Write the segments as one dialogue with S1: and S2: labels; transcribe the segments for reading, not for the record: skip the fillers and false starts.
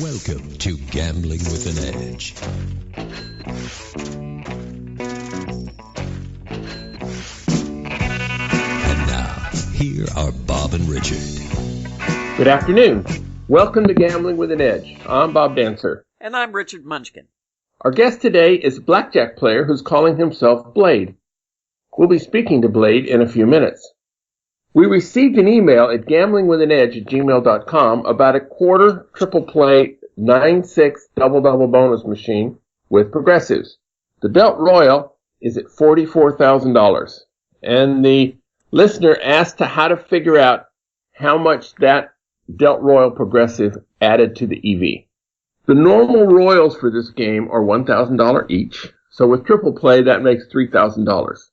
S1: Welcome to Gambling with an Edge. And now, here are Bob and Richard.
S2: Good afternoon. Welcome to Gambling with an Edge. I'm Bob Dancer.
S3: And I'm Richard Munchkin.
S2: Our guest today is a blackjack player who's calling himself Blade. We'll be speaking to Blade in a few minutes. We received an email at gamblingwithanedge@gmail.com about a quarter triple play 9-6 double-double bonus machine with progressives. The Delt Royal is at $44,000. And the listener asked how to figure out how much that Delt Royal progressive added to the EV. The normal royals for this game are $1,000 each. So with triple play, that makes $3,000.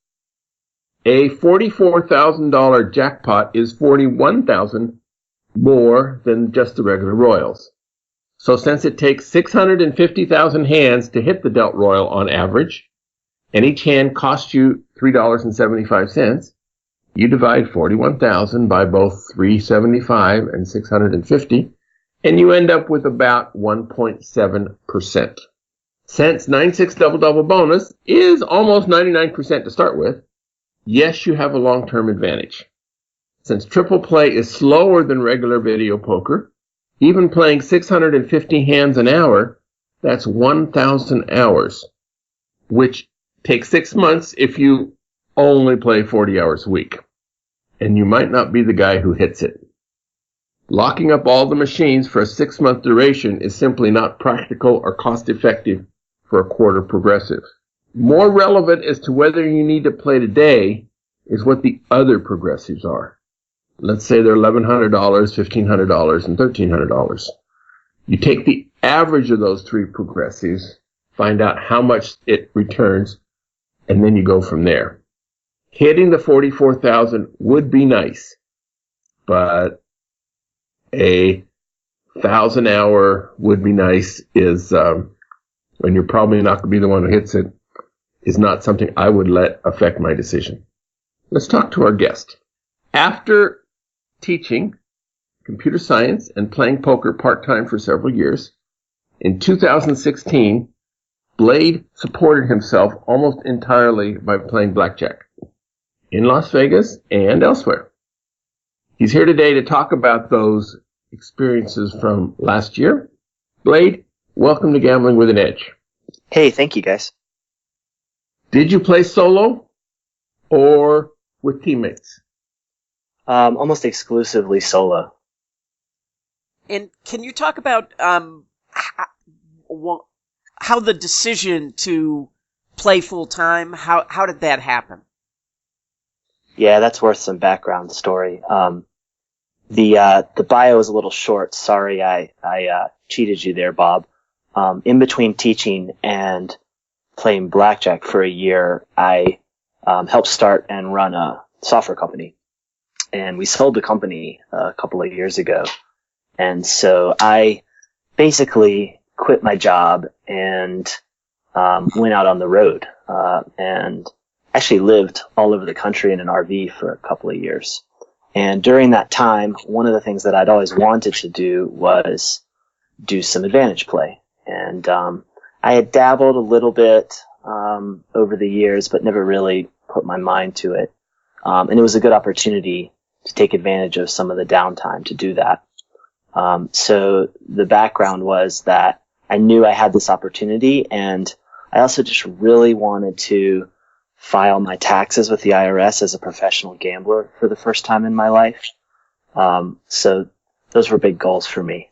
S2: A $44,000 jackpot is $41,000 more than just the regular royals. So since it takes 650,000 hands to hit the Delt Royal on average, and each hand costs you $3.75, you divide 41,000 by both 375 and 650, and you end up with about 1.7%. Since 9-6 double-double bonus is almost 99% to start with, yes, you have a long-term advantage. Since triple play is slower than regular video poker, even playing 650 hands an hour, that's 1,000 hours, which takes 6 months if you only play 40 hours a week. And you might not be the guy who hits it. Locking up all the machines for a 6-month duration is simply not practical or cost-effective for a quarter progressive. More relevant as to whether you need to play today is what the other progressives are. Let's say they're $1,100, $1,500, and $1,300. You take the average of those three progressives, find out how much it returns, and then you go from there. Hitting the 44,000 would be nice, but a 1,000-hour would be nice is, when you're probably not going to be the one who hits it, is not something I would let affect my decision. Let's talk to our guest. After teaching computer science and playing poker part-time for several years, in 2016, Blade supported himself almost entirely by playing blackjack in Las Vegas and elsewhere. He's here today to talk about those experiences from last year. Blade, welcome to Gambling with an Edge.
S4: Hey, thank you, guys.
S2: Did you play solo or with teammates?
S4: Almost exclusively solo.
S3: And can you talk about how the decision to play full time, how did that happen?
S4: Yeah, that's worth some background story. The bio is a little short. Sorry, I cheated you there, Bob. In between teaching and playing blackjack for a year, I helped start and run a software company. And we sold the company a couple of years ago. And so I basically quit my job and went out on the road and actually lived all over the country in an RV for a couple of years. And during that time, one of the things that I'd always wanted to do was do some advantage play. And I had dabbled a little bit over the years, but never really put my mind to it. And it was a good opportunity to take advantage of some of the downtime to do that. So the background was that I knew I had this opportunity, and I also just really wanted to file my taxes with the IRS as a professional gambler for the first time in my life. So those were big goals for me.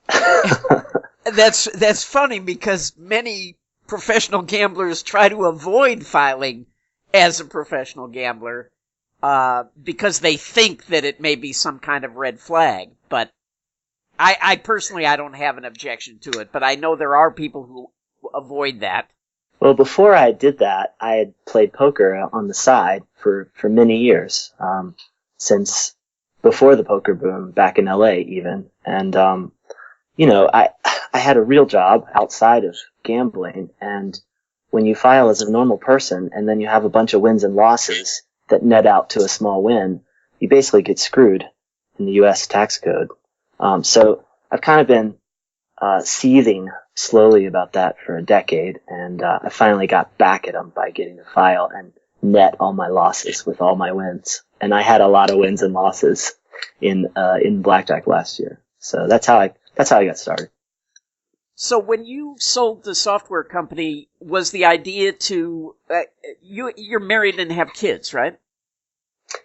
S3: That's funny because many professional gamblers try to avoid filing as a professional gambler because they think that it may be some kind of red flag. But I personally, I don't have an objection to it, but I know there are people who avoid that.
S4: Well, before I did that, I had played poker on the side for many years, since before the poker boom back in LA even. And, I had a real job outside of gambling. And when you file as a normal person and then you have a bunch of wins and losses that net out to a small win, you basically get screwed in the U.S. tax code. So I've kind of been seething slowly about that for a decade, and I finally got back at them by getting a file and net all my losses with all my wins. And I had a lot of wins and losses in Blackjack last year. So that's how I got started.
S3: So when you sold the software company, was the idea to you're married and have kids, right?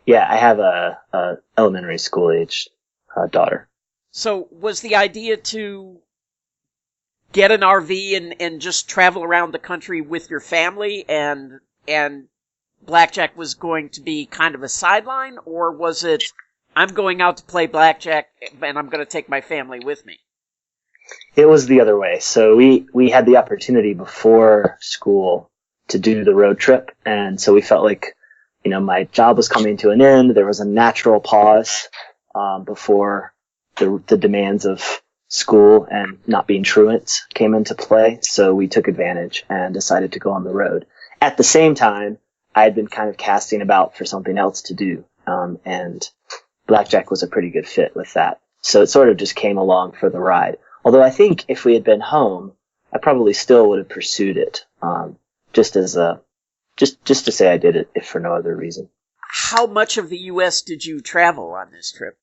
S4: Yeah, I have a elementary school age daughter.
S3: So was the idea to get an RV and just travel around the country with your family, and Blackjack was going to be kind of a sideline, or was it, I'm going out to play Blackjack and I'm going to take my family with me?
S4: It was the other way. So we had the opportunity before school to do the road trip, and so we felt like, my job was coming to an end. There was a natural pause before the demands of school and not being truants came into play. So we took advantage and decided to go on the road. At the same time, I had been kind of casting about for something else to do, and Blackjack was a pretty good fit with that. So it sort of just came along for the ride. Although I think if we had been home, I probably still would have pursued it, just to say I did it, if for no other reason.
S3: How much of the U.S. did you travel on this trip?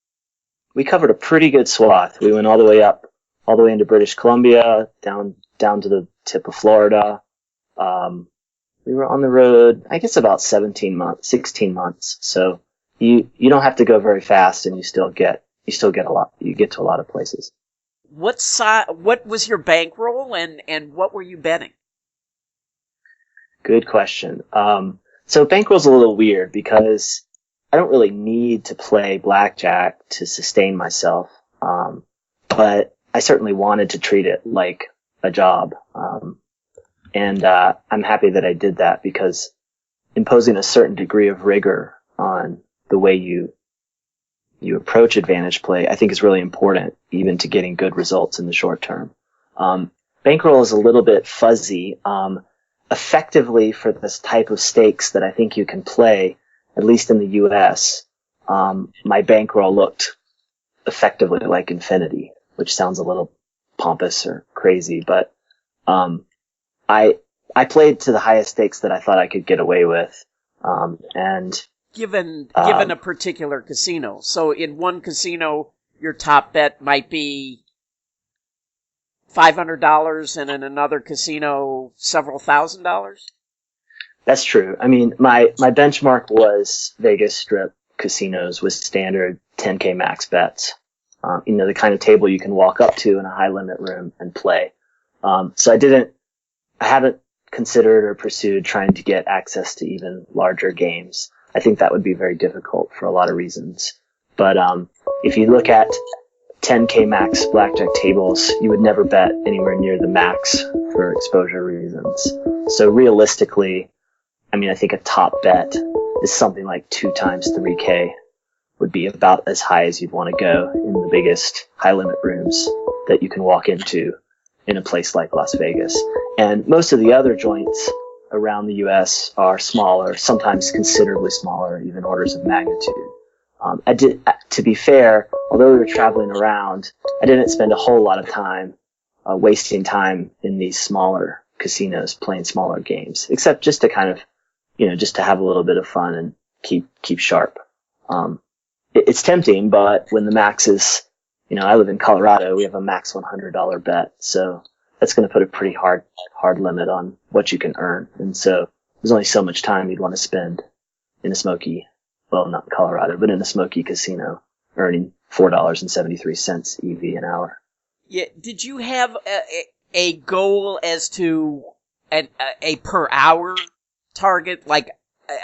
S4: We covered a pretty good swath. We went all the way into British Columbia, down to the tip of Florida. We were on the road, I guess, about 16 months. So you don't have to go very fast, and you still get a lot. You get to a lot of places.
S3: What was your bankroll, and what were you betting?
S4: Good question. So bankroll's a little weird because I don't really need to play Blackjack to sustain myself. But I certainly wanted to treat it like a job. And I'm happy that I did that, because imposing a certain degree of rigor on the way you approach advantage play, I think, is really important, even to getting good results in the short term. Bankroll is a little bit fuzzy. Effectively, for this type of stakes that I think you can play, at least in the U.S., my bankroll looked effectively like infinity, which sounds a little pompous or crazy, but I played to the highest stakes that I thought I could get away with, and
S3: given a particular casino. So in one casino, your top bet might be $500, and in another casino, several $1,000s?
S4: That's true. I mean, my benchmark was Vegas Strip casinos with standard 10K max bets. The kind of table you can walk up to in a high limit room and play. So I haven't considered or pursued trying to get access to even larger games. I think that would be very difficult for a lot of reasons. But if you look at 10K max blackjack tables, you would never bet anywhere near the max for exposure reasons. So realistically, I think a top bet is something like 2 times 3K would be about as high as you'd want to go in the biggest high limit rooms that you can walk into in a place like Las Vegas. And most of the other joints around the U.S. are smaller, sometimes considerably smaller, even orders of magnitude. To be fair, although we were traveling around, I didn't spend a whole lot of time wasting time in these smaller casinos playing smaller games, except just to kind of, just to have a little bit of fun and keep sharp. It's tempting, but when the max is, I live in Colorado, we have a max $100 bet, so that's going to put a pretty hard limit on what you can earn. And so there's only so much time you'd want to spend in a smoky, well, not in Colorado, but in a smoky casino, earning $4.73 EV an hour.
S3: Yeah. Did you have a goal as to a per hour target? Like,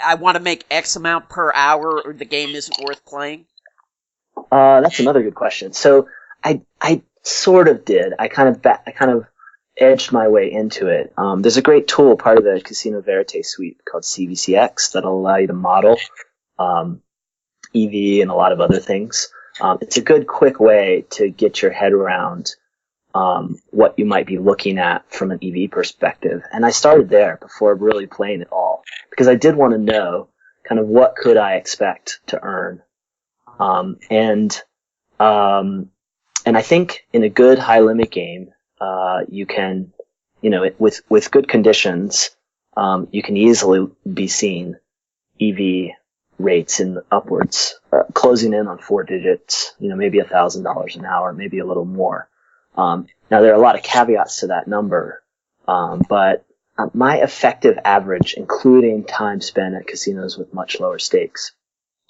S3: I want to make X amount per hour, or the game isn't worth playing?
S4: That's another good question. So I sort of did. I kind of edged my way into it. There's a great tool, part of the Casino Verite suite, called CVCX, that'll allow you to model EV and a lot of other things. It's a good, quick way to get your head around what you might be looking at from an EV perspective. And I started there before really playing it all, because I did want to know kind of what could I expect to earn. And I think in a good high limit game, you can, with good conditions, you can easily be seeing EV rates in the upwards, closing in on 4 digits, maybe $1,000 an hour, maybe a little more. Now there are a lot of caveats to that number, but my effective average, including time spent at casinos with much lower stakes,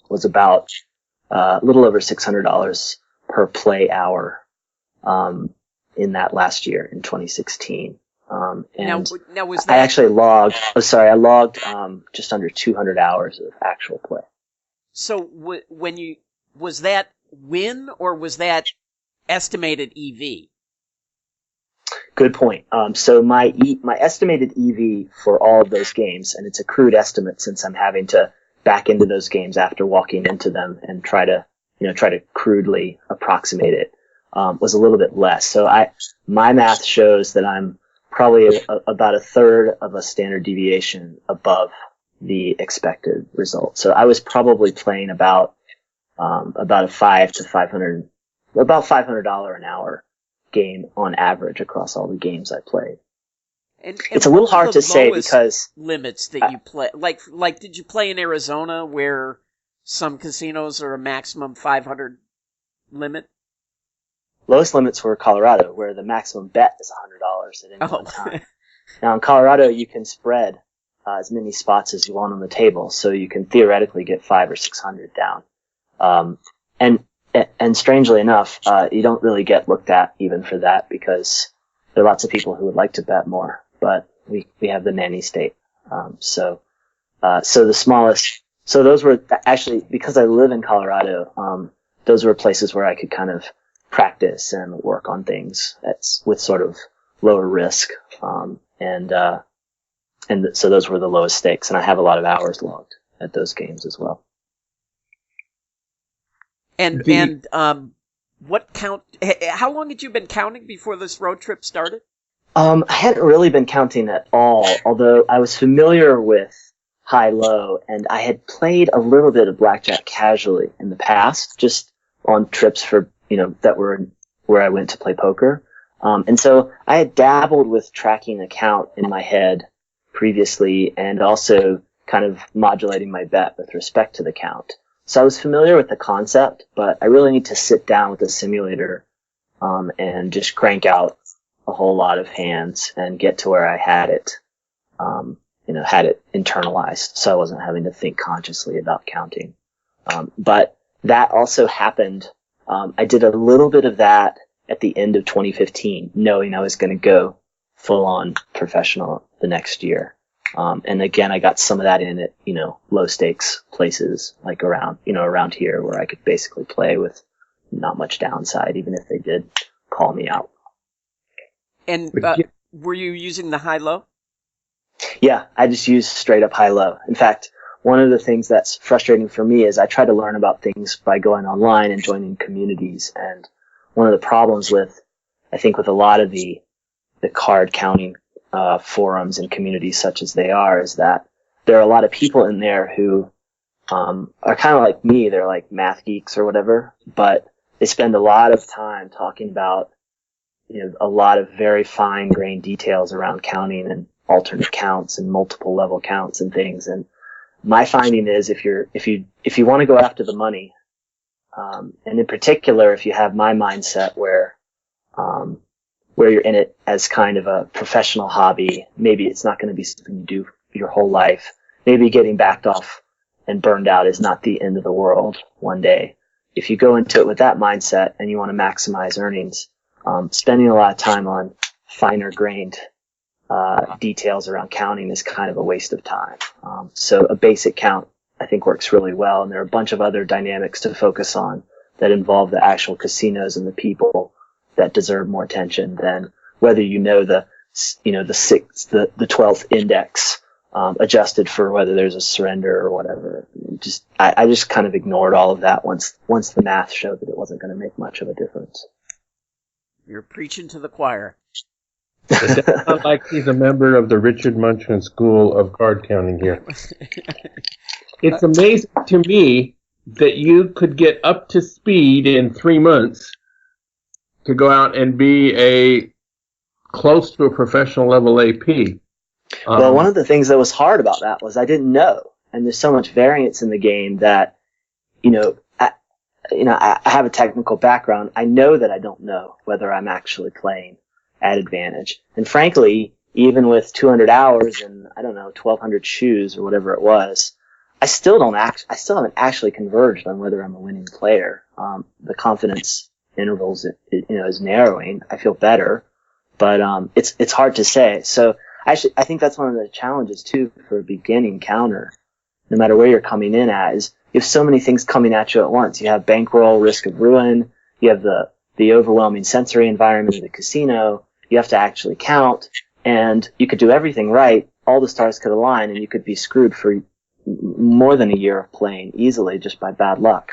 S4: was about a little over $600 per play hour in that last year in 2016. And
S3: now was that...
S4: I actually logged just under 200 hours of actual play.
S3: So was that win or was that estimated EV?
S4: Good point. So my estimated EV for all of those games, and it's a crude estimate since I'm having to back into those games after walking into them and try to crudely approximate it, was a little bit less. So my math shows that I'm probably about a third of a standard deviation above the expected result. So I was probably playing about $500 an hour game on average across all the games I played.
S3: And
S4: it's a little hard to say because
S3: limits that you play, like did you play in Arizona where some casinos are a maximum 500 limit?
S4: Lowest limits were Colorado, where the maximum bet is $100 at any one time. Now in Colorado, you can spread as many spots as you want on the table, so you can theoretically get 500 or 600 down. And strangely enough, you don't really get looked at even for that because there are lots of people who would like to bet more, but we have the nanny state. So the smallest, so those were actually, because I live in Colorado, those were places where I could kind of practice and work on things with sort of lower risk. So those were the lowest stakes, and I have a lot of hours logged at those games as well.
S3: And what count? How long had you been counting before this road trip started?
S4: I hadn't really been counting at all, although I was familiar with high-low, and I had played a little bit of blackjack casually in the past, just on trips for that were where I went to play poker. And so I had dabbled with tracking a count in my head previously, and also kind of modulating my bet with respect to the count. So I was familiar with the concept, but I really need to sit down with a simulator and just crank out a whole lot of hands and get to where I had it, had it internalized, so I wasn't having to think consciously about counting. But that also happened. I did a little bit of that at the end of 2015, knowing I was going to go full-on professional the next year. And again, I got some of that in at, low stakes places like around here where I could basically play with not much downside, even if they did call me out.
S3: And were you using the high-low?
S4: Yeah, I just use straight up high-low. In fact, one of the things that's frustrating for me is I try to learn about things by going online and joining communities. And one of the problems with a lot of the card counting forums and communities such as they are is that there are a lot of people in there who are kind of like me. They're like math geeks or whatever, but they spend a lot of time talking about a lot of very fine-grained details around counting and alternate counts and multiple level counts and things. And my finding is if you want to go after the money, and in particular if you have my mindset where you're in it as kind of a professional hobby, maybe it's not going to be something you do your whole life. Maybe getting backed off and burned out is not the end of the world one day. If you go into it with that mindset and you want to maximize earnings, spending a lot of time on finer grained details around counting is kind of a waste of time. So a basic count, I think, works really well, and there are a bunch of other dynamics to focus on that involve the actual casinos and the people that deserve more attention than whether the 12th index adjusted for whether there's a surrender or whatever. I just kind of ignored all of that once the math showed that it wasn't going to make much of a difference.
S3: You're preaching to the choir.
S2: It sounds like he's a member of the Richard Munchkin School of Card Counting here. It's amazing to me that you could get up to speed in 3 months to go out and be a close to a professional level AP?
S4: Well, one of the things that was hard about that was I didn't know, and there's so much variance in the game that, I have a technical background. I know that I don't know whether I'm actually playing at advantage. And frankly, even with 200 hours and, 1,200 shoes or whatever it was, I still haven't actually converged on whether I'm a winning player. The confidence intervals, is narrowing. I feel better, but, it's hard to say. So I think that's one of the challenges too for a beginning counter, no matter where you're coming in at, is you have so many things coming at you at once. You have bankroll, risk of ruin. You have the overwhelming sensory environment of the casino. You have to actually count, and you could do everything right. All the stars could align, and you could be screwed for more than a year of playing easily just by bad luck.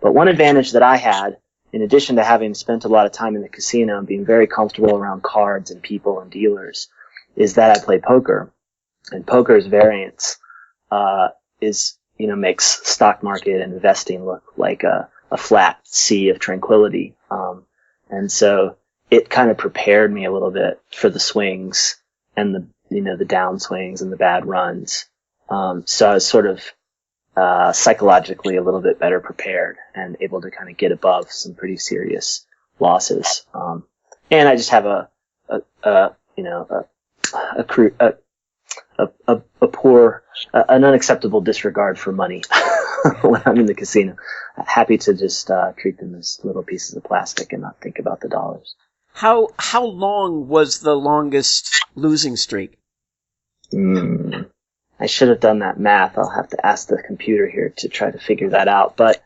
S4: But one advantage that I had, in addition to having spent a lot of time in the casino and being very comfortable around cards and people and dealers, is that I play poker. And poker's variance makes stock market and investing look like a flat sea of tranquility. And so it kind of prepared me a little bit for the swings and the down swings and the bad runs. So I was sort of psychologically a little bit better prepared and able to kind of get above some pretty serious losses. And I just have an unacceptable disregard for money when I'm in the casino. Happy to just treat them as little pieces of plastic and not think about the dollars.
S3: How long was the longest losing streak?
S4: I should have done that math. I'll have to ask the computer here to try to figure that out. But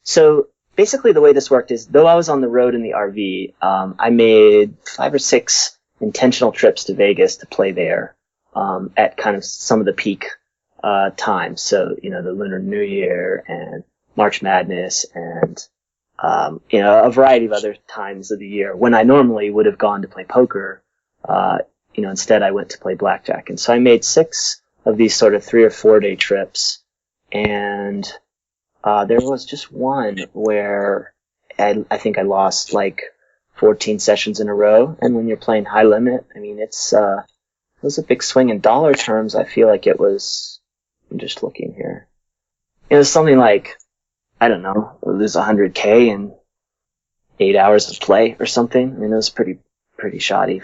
S4: so basically the way this worked is, though I was on the road in the RV, I made 5 or 6 intentional trips to Vegas to play there at kind of some of the peak times. So, the Lunar New Year and March Madness and, a variety of other times of the year when I normally would have gone to play poker. Instead I went to play blackjack. And so I made 6 of these sort of 3 or 4 day trips. And there was just one where I think I lost like 14 sessions in a row. And when you're playing high limit, it was a big swing in dollar terms. I feel like it was, I'm just looking here. It was something like, I don't know, lose 100K in 8 hours of play or something. It was pretty shoddy.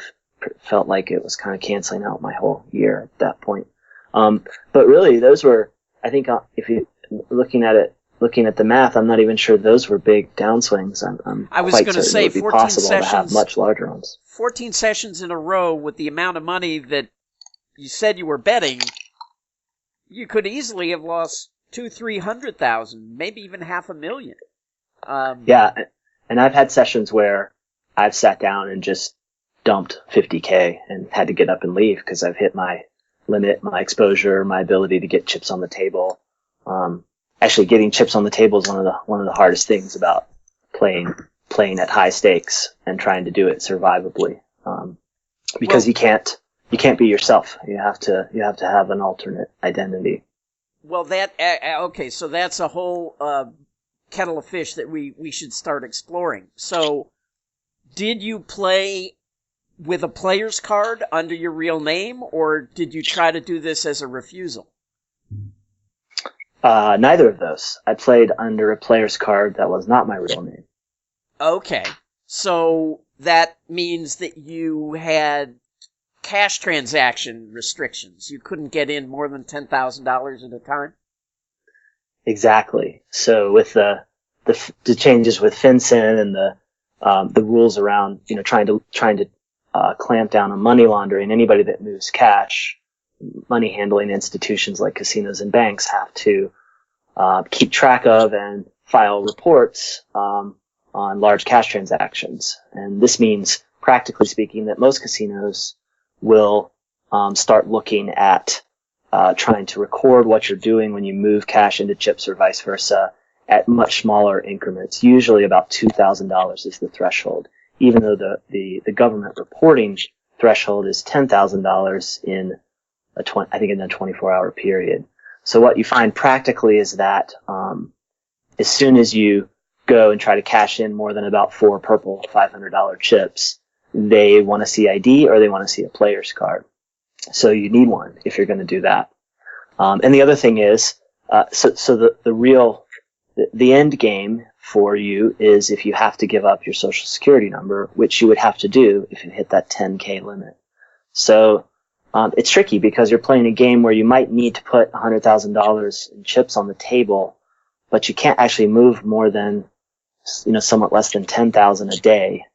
S4: Felt like it was kind of canceling out my whole year at that point. But really, those were, I think, if you looking at the math, I'm not even sure those were big downswings.
S3: I was going to say 14
S4: sessions. To have much larger ones.
S3: 14 sessions in a row with the amount of money that you said you were betting, you could easily have lost $200,000-300,000, maybe even $500,000.
S4: Yeah, and I've had sessions where I've sat down and just dumped 50K and had to get up and leave because I've hit my limit, my exposure, my ability to get chips on the table. Actually, getting chips on the table is one of the hardest things about playing at high stakes and trying to do it survivably. Because you can't be yourself. You have to have an alternate identity.
S3: Well, okay, so that's a whole kettle of fish that we should start exploring. So, did you play with a player's card under your real name, or did you try to do this as a refusal?
S4: Neither of those. I played under a player's card that was not my real name.
S3: Okay. So that means that you had cash transaction restrictions. You couldn't get in more than $10,000 at a time?
S4: Exactly. So with the changes with FinCEN and the rules around, trying to clamp down on money laundering, anybody that moves cash, money handling institutions like casinos and banks have to keep track of and file reports on large cash transactions. And this means, practically speaking, that most casinos will start looking at trying to record what you're doing when you move cash into chips or vice versa at much smaller increments. Usually about $2,000 is the threshold, even though the government reporting threshold is $10,000 in a 24-hour period. So what you find practically is that as soon as you go and try to cash in more than about 4 purple $500 chips, they want to see ID or they want to see a player's card. So you need one if you're going to do that. And the other thing is, the end game for you is if you have to give up your social security number, which you would have to do if you hit that 10K limit. So it's tricky because you're playing a game where you might need to put $100,000 in chips on the table, but you can't actually move more than, somewhat less than 10,000 a day,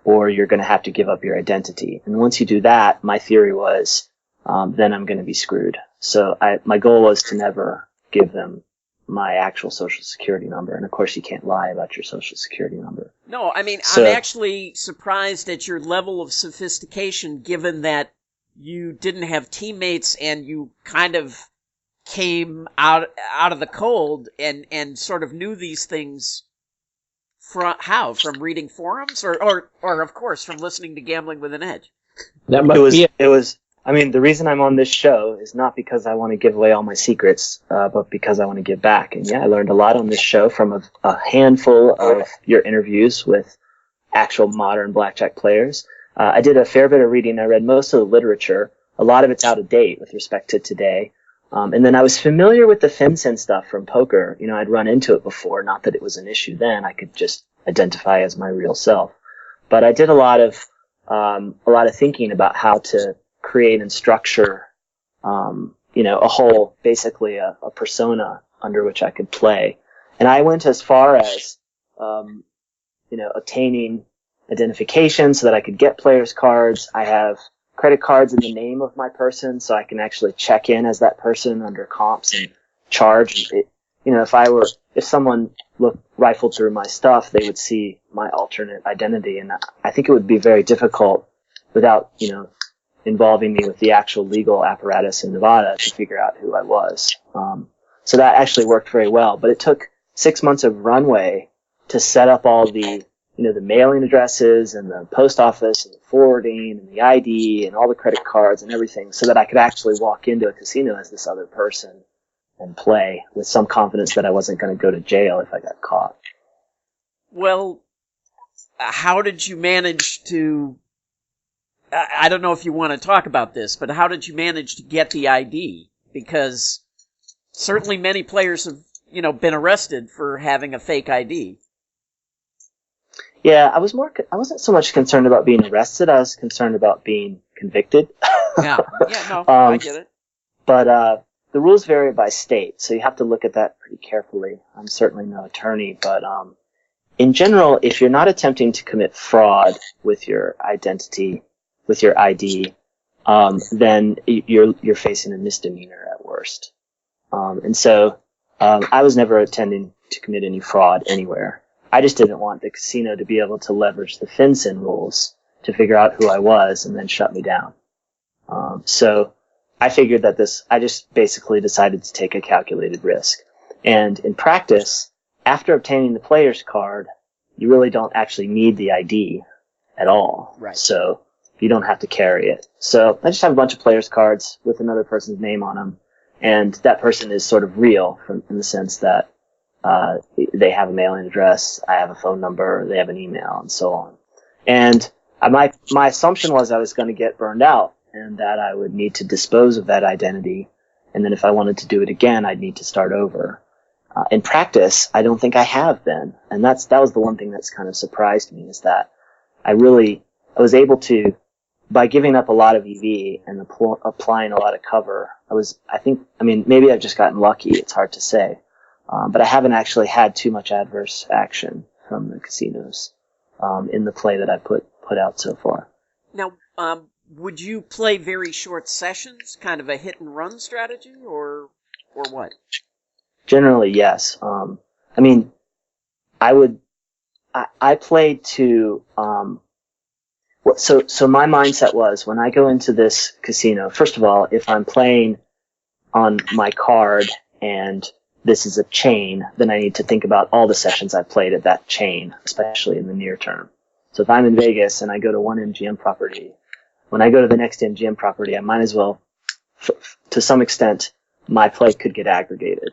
S4: or you're going to have to give up your identity. And once you do that, my theory was, then I'm going to be screwed. So my goal was to never give them my actual social security number. And of course you can't lie about your social security number.
S3: No, I mean, I'm actually surprised at your level of sophistication, given that you didn't have teammates and you kind of came out of the cold and sort of knew these things from reading forums or of course from listening to Gambling with an Edge.
S2: That must be it.
S4: It was. I mean, the reason I'm on this show is not because I want to give away all my secrets, but because I want to give back. And yeah, I learned a lot on this show from a handful of your interviews with actual modern blackjack players. I did a fair bit of reading. I read most of the literature. A lot of it's out of date with respect to today. And then I was familiar with the FinCEN stuff from poker. I'd run into it before. Not that it was an issue then. I could just identify as my real self. But I did a lot of thinking about how to create and structure, a whole, basically a persona under which I could play. And I went as far as, obtaining identification so that I could get players' cards. I have credit cards in the name of my person so I can actually check in as that person under comps and charge. If someone rifled through my stuff, they would see my alternate identity. And I think it would be very difficult without, involving me with the actual legal apparatus in Nevada to figure out who I was. So that actually worked very well. But it took 6 months of runway to set up all the, the mailing addresses and the post office and the forwarding and the ID and all the credit cards and everything so that I could actually walk into a casino as this other person and play with some confidence that I wasn't going to go to jail if I got caught.
S3: Well, how did you manage to... I don't know if you want to talk about this, but how did you manage to get the ID? Because certainly many players have, been arrested for having a fake ID.
S4: Yeah, I wasn't so much concerned about being arrested. I was concerned about being convicted.
S3: Yeah, no, I get it.
S4: But the rules vary by state, so you have to look at that pretty carefully. I'm certainly no attorney, but in general, if you're not attempting to commit fraud with your identity, with your ID, then you're facing a misdemeanor at worst. And so I was never intending to commit any fraud anywhere. I just didn't want the casino to be able to leverage the FinCEN rules to figure out who I was and then shut me down. So I figured that I just basically decided to take a calculated risk. And in practice, after obtaining the player's card, you really don't actually need the ID at all.
S3: Right.
S4: So you don't have to carry it. So I just have a bunch of players' cards with another person's name on them, and that person is sort of real in the sense that they have a mailing address, I have a phone number, they have an email, and so on. And my assumption was I was going to get burned out and that I would need to dispose of that identity, and then if I wanted to do it again, I'd need to start over. In practice, I don't think I have been, and that was the one thing that's kind of surprised me, is that I was able to, by giving up a lot of EV and applying a lot of cover, maybe I've just gotten lucky, it's hard to say, but I haven't actually had too much adverse action from the casinos in the play that I put out so far.
S3: Now, would you play very short sessions, kind of a hit and run strategy, or what?
S4: Generally, yes. I played to, so my mindset was, when I go into this casino, first of all, if I'm playing on my card and this is a chain, then I need to think about all the sessions I've played at that chain, especially in the near term. So if I'm in Vegas and I go to one MGM property, when I go to the next MGM property, I might as well, to some extent, my play could get aggregated.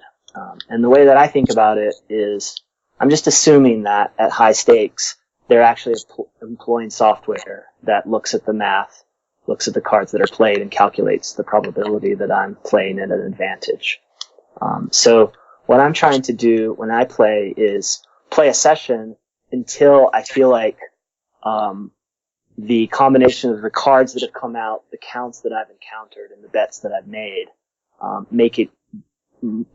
S4: And the way that I think about it is, I'm just assuming that at high stakes, they're actually employing software that looks at the math, looks at the cards that are played, and calculates the probability that I'm playing at an advantage. So what I'm trying to do when I play is play a session until I feel like the combination of the cards that have come out, the counts that I've encountered, and the bets that I've made make it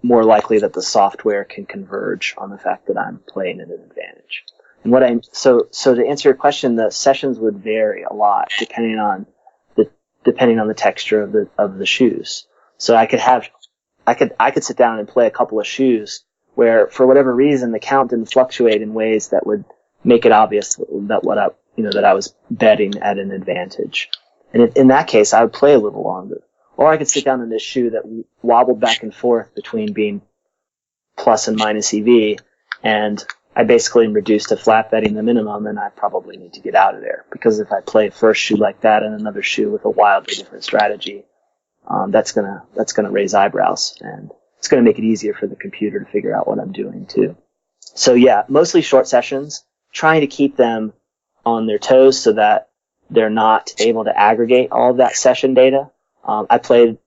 S4: more likely that the software can converge on the fact that I'm playing at an advantage. And so to answer your question, the sessions would vary a lot depending on the texture of the shoes. So I could sit down and play a couple of shoes where, for whatever reason, the count didn't fluctuate in ways that would make it obvious that that I was betting at an advantage. And in that case, I would play a little longer. Or I could sit down in this shoe that wobbled back and forth between being plus and minus EV, and I basically am reduced to flat betting the minimum, and I probably need to get out of there. Because if I play a first shoe like that and another shoe with a wildly different strategy, that's gonna raise eyebrows, and it's gonna make it easier for the computer to figure out what I'm doing too. So yeah, mostly short sessions, trying to keep them on their toes so that they're not able to aggregate all of that session data. I played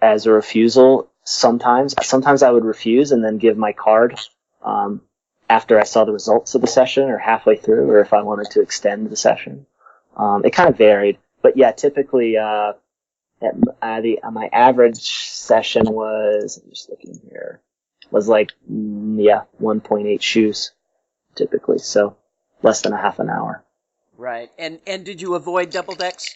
S4: as a refusal sometimes. Sometimes I would refuse and then give my card after I saw the results of the session or halfway through, or if I wanted to extend the session. It kind of varied. But yeah, typically my average session was, I'm just looking here, was like 1.8 shoes typically, so less than a half an hour.
S3: Right. And did you avoid double decks?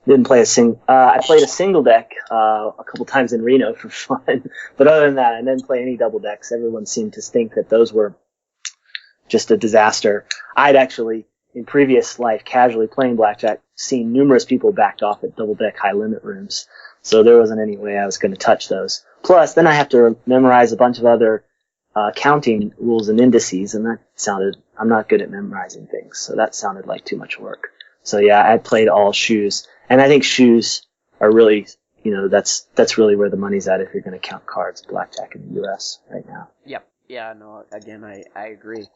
S4: Didn't play I played a single deck a couple times in Reno for fun, but other than that, I didn't play any double decks. Everyone seemed to think that those were just a disaster. I'd actually, in previous life, casually playing blackjack, seen numerous people backed off at double deck high limit rooms, so there wasn't any way I was going to touch those. Plus, then I have to memorize a bunch of other counting rules and indices, and I'm not good at memorizing things, so that sounded like too much work. So yeah, I played all shoes. And I think shoes are really, that's really where the money's at if you're going to count cards, blackjack in the U.S. right now.
S3: Yep. Yeah, no, again, I agree.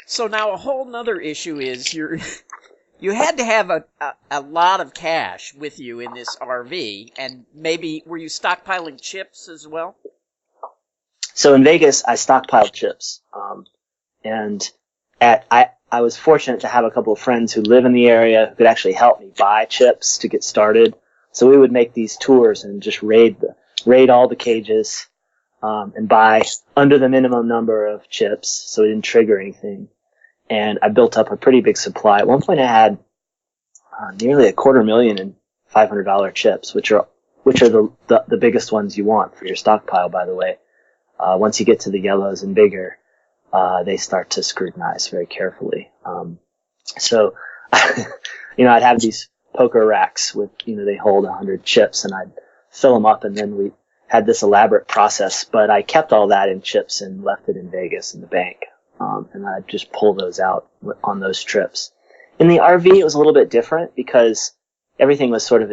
S3: So now a whole nother issue is you had to have a lot of cash with you in this RV, and maybe, were you stockpiling chips as well?
S4: So in Vegas, I stockpiled chips. I was fortunate to have a couple of friends who live in the area who could actually help me buy chips to get started. So we would make these tours and just raid all the cages, and buy under the minimum number of chips, so it didn't trigger anything. And I built up a pretty big supply. At one point I had nearly $250,000 in $500 chips, which are the biggest ones you want for your stockpile, by the way. Once you get to the yellows and bigger, they start to scrutinize very carefully. So, I'd have these poker racks with, they hold 100 chips, and I'd fill them up, and then we had this elaborate process, but I kept all that in chips and left it in Vegas in the bank. And I'd just pull those out on those trips. In the RV, it was a little bit different because everything was sort of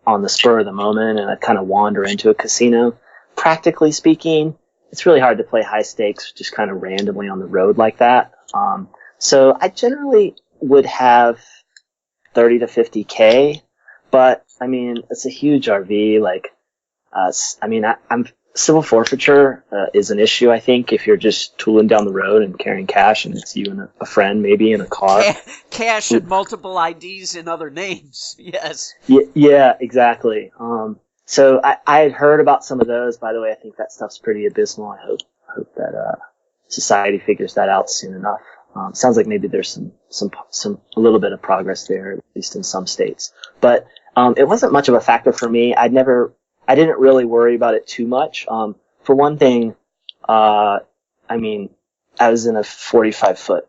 S4: on the spur of the moment, and I'd kind of wander into a casino. Practically speaking, it's really hard to play high stakes just kind of randomly on the road like that. So I generally would have 30 to 50K, but I mean, it's a huge RV. I'm civil forfeiture is an issue, I think, if you're just tooling down the road and carrying cash and it's you and a friend maybe in a car.
S3: Cash and multiple IDs and other names, yes.
S4: Yeah, exactly. So I had heard about some of those. By the way, I think that stuff's pretty abysmal. I hope that society figures that out soon enough. Sounds like maybe there's some a little bit of progress there, at least in some states. But it wasn't much of a factor for me. I didn't really worry about it too much. For one thing, I was in a 45-foot,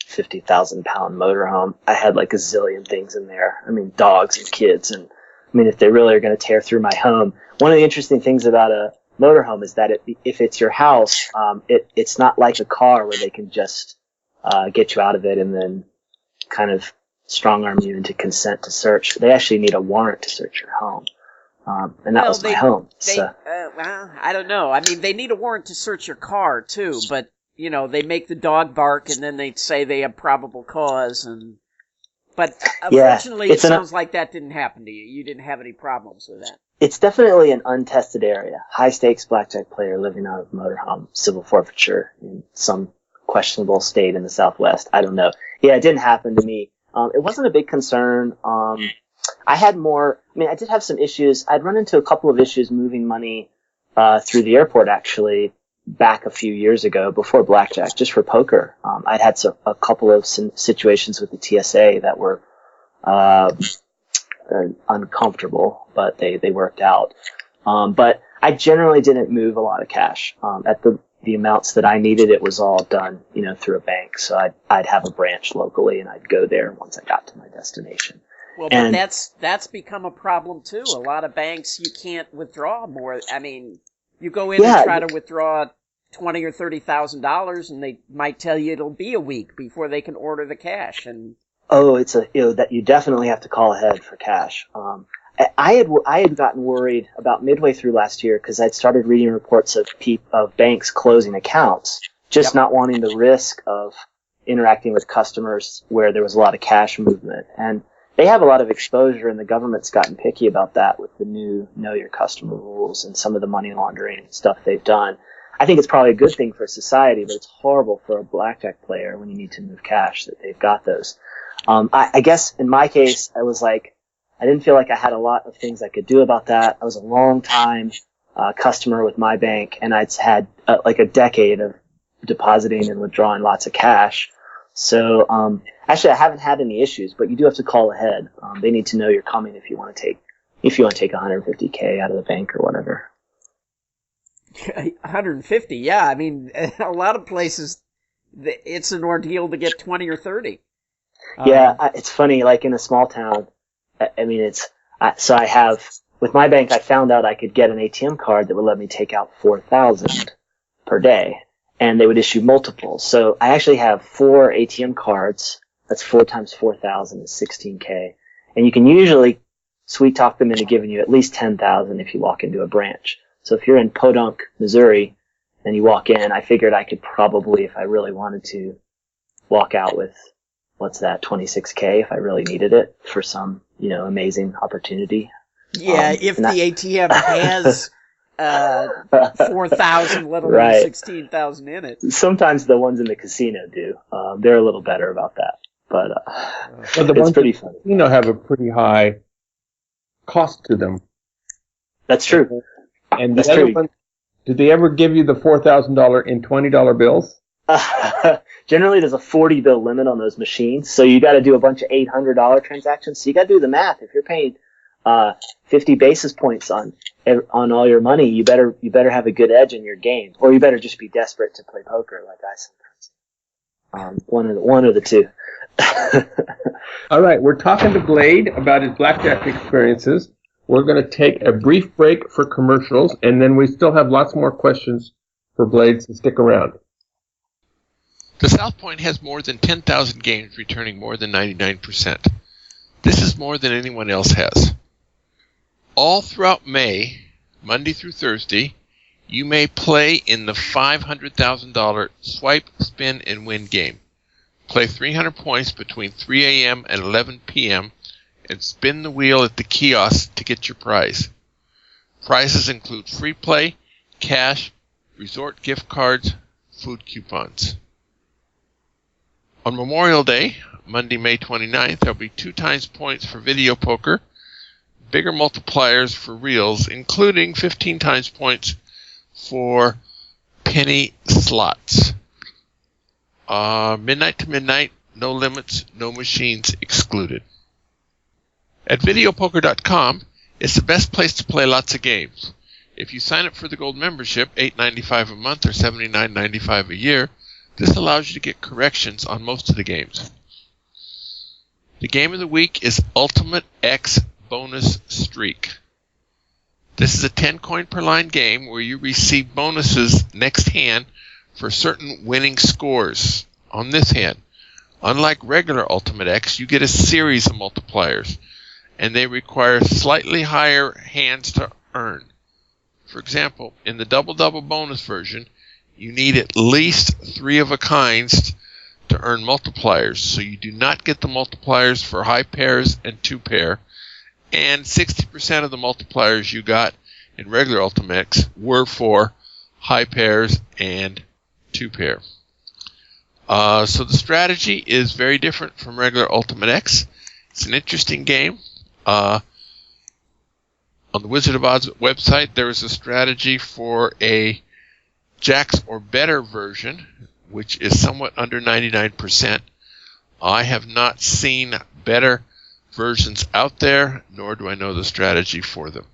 S4: 50,000-pound motorhome. I had like a zillion things in there. I mean, dogs and kids, and if they really are going to tear through my home. One of the interesting things about a motorhome is that if it's your house, it's not like a car where they can just get you out of it and then kind of strong arm you into consent to search. They actually need a warrant to search your home. and that was my home.
S3: Well, I don't know. I mean, they need a warrant to search your car too, but they make the dog bark and then they say they have probable cause. But unfortunately, it sounds like that didn't happen to you. You didn't have any problems with that.
S4: It's definitely an untested area. High stakes blackjack player living out of motorhome, civil forfeiture in some questionable state in the Southwest. I don't know. Yeah, it didn't happen to me. It wasn't a big concern. I did have some issues. I'd run into a couple of issues moving money through the airport, actually, back a few years ago before blackjack, just for poker. I'd had a couple of situations with the TSA that were uncomfortable, but they worked out. But I generally didn't move a lot of cash. At the amounts that I needed, it was all done, through a bank. So I'd have a branch locally, and I'd go there once I got to my destination.
S3: Well, but that's become a problem too. A lot of banks, you can't withdraw more. I mean, you go in and try to withdraw $20,000 or $30,000, and they might tell you it'll be a week before they can order the cash. And
S4: it's that you definitely have to call ahead for cash. I had gotten worried about midway through last year because I'd started reading reports of banks closing accounts, just not wanting the risk of interacting with customers where there was a lot of cash movement. And they have a lot of exposure, and the government's gotten picky about that with the new Know Your Customer rules and some of the money laundering stuff they've done. I think it's probably a good thing for society, but it's horrible for a blackjack player when you need to move cash that they've got those. I guess in my case, I was like, I didn't feel like I had a lot of things I could do about that. I was a long time customer with my bank, and I'd had like a decade of depositing and withdrawing lots of cash. So actually, I haven't had any issues, but you do have to call ahead. They need to know you're coming if you want to take $150K out of the bank or whatever.
S3: 150, yeah. I mean, a lot of places, it's an ordeal to get 20 or 30.
S4: Yeah, it's funny. Like in a small town, I mean, so I have with my bank. I found out I could get an ATM card that would let me take out 4,000 per day, and they would issue multiples. So I actually have 4 ATM cards. That's 4 times 4,000 is 16K, and you can usually sweet talk them into giving you at least 10,000 if you walk into a branch. So if you're in Podunk, Missouri, and you walk in, I figured I could probably, if I really wanted to, walk out with, 26K if I really needed it for some, amazing opportunity.
S3: Yeah, if the ATM has 4,000, let alone 16,000 in it.
S4: Sometimes the ones in the casino do. They're a little better about that, but it's pretty funny.
S2: Have a pretty high cost to them.
S4: That's true.
S2: And the other one, did they ever give you the $4,000 in $20 bills?
S4: Generally, there's a 40 bill limit on those machines, so you got to do a bunch of $800 transactions. So you got to do the math. If you're paying 50 basis points on all your money, you better have a good edge in your game, or you better just be desperate to play poker, like I sometimes. One of the two.
S2: All right, we're talking to Blade about his blackjack experiences. We're going to take a brief break for commercials, and then we still have lots more questions for Blade, so stick around.
S5: The South Point has more than 10,000 games returning more than 99%. This is more than anyone else has. All throughout May, Monday through Thursday, you may play in the $500,000 Swipe, Spin, and Win game. Play 300 points between 3 a.m. and 11 p.m. and spin the wheel at the kiosk to get your prize. Prizes include free play, cash, resort gift cards, food coupons. On Memorial Day, Monday, May 29th, there will be 2 times points for video poker, bigger multipliers for reels, including 15 times points for penny slots. Midnight to midnight, no limits, no machines excluded. At videopoker.com, it's the best place to play lots of games. If you sign up for the gold membership, $8.95 a month or $79.95 a year, this allows you to get corrections on most of the games. The game of the week is Ultimate X Bonus Streak. This is a 10 coin per line game where you receive bonuses next hand for certain winning scores on this hand. Unlike regular Ultimate X, you get a series of multipliers. and they require slightly higher hands to earn. For example, in the double-double bonus version, you need at least 3 of a kinds to earn multipliers, so you do not get the multipliers for high pairs and 2-pair, and 60% of the multipliers you got in regular Ultimate X were for high pairs and 2-pair. So the strategy is very different from regular Ultimate X. It's an interesting game. On the Wizard of Oz website, there is a strategy for a Jacks or better version, which is somewhat under 99%. I have not seen better versions out there, nor do I know the strategy for them.